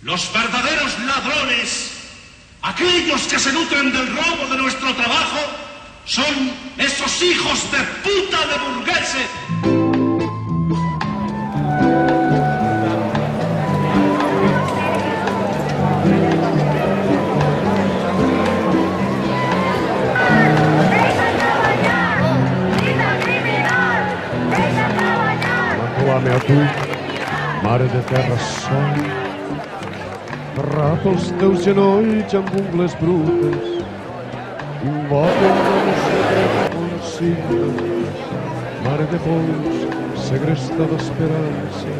Los verdaderos ladrones, aquellos que se nutren del robo de nuestro trabajo, son esos hijos de puta de burgueses. Reclame a tu, mare de terra sol, rapa els teus genolls amb ungles brutes, invoquen la nostra consigna, mare de pols, segresta d'esperança.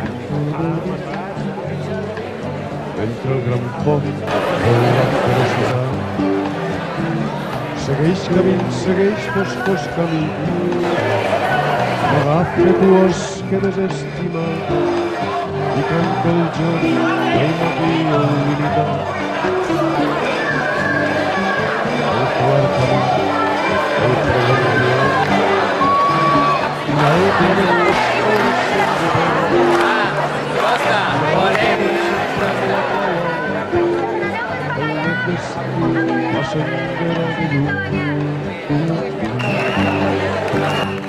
Entre el gran pont de la felicitat, segueix camins, segueix foscos camins, m'agafa tu os que desestimat i canta el joc del matí il·limitat. El quart camí, el prolongat, l'altre de les coses sense perdre. El destí va sendera de llum.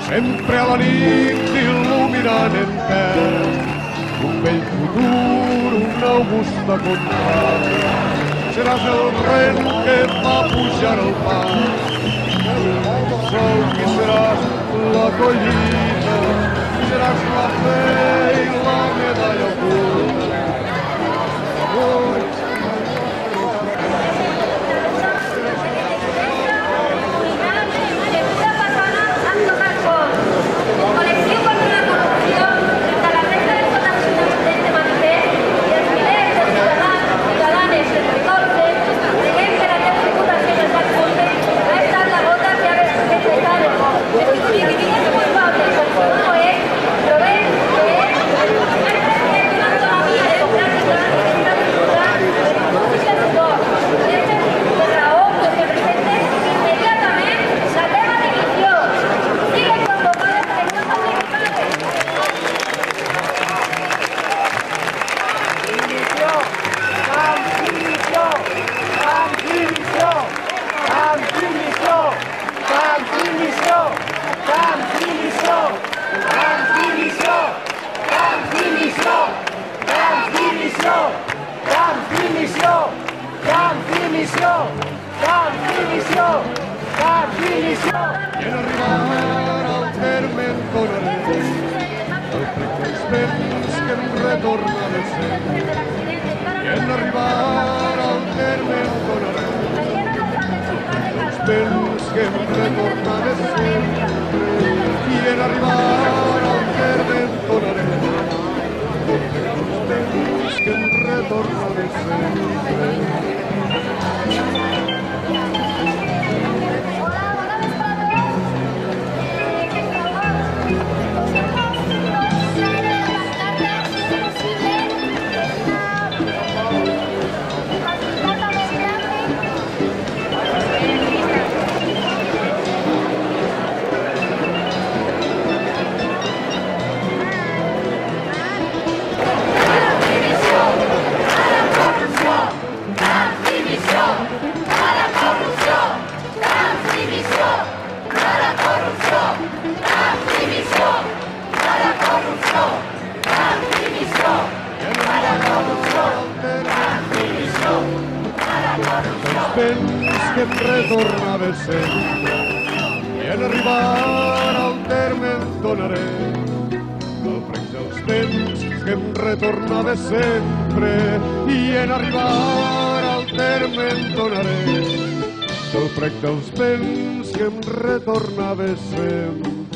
Sempre a la nit il·luminant en terra un vell futur, una augusta contrada. Seràs el ren que va pujar al pas, el sol que seràs la collita, seràs la fe i la medalla oculta. I en arribar al terme en donaré el prec dels vents que em retorna de sempre. I en arribar al terme en donaré el prec dels vents que em retorna de sempre. I en arribar al terme en donaré el prec dels vents que em retorna de sempre. Vents que em retornava sempre i en arribar al terme en donaré el prec dels vents que em retornava sempre i en arribar al terme en donaré el prec dels vents que em retornava sempre.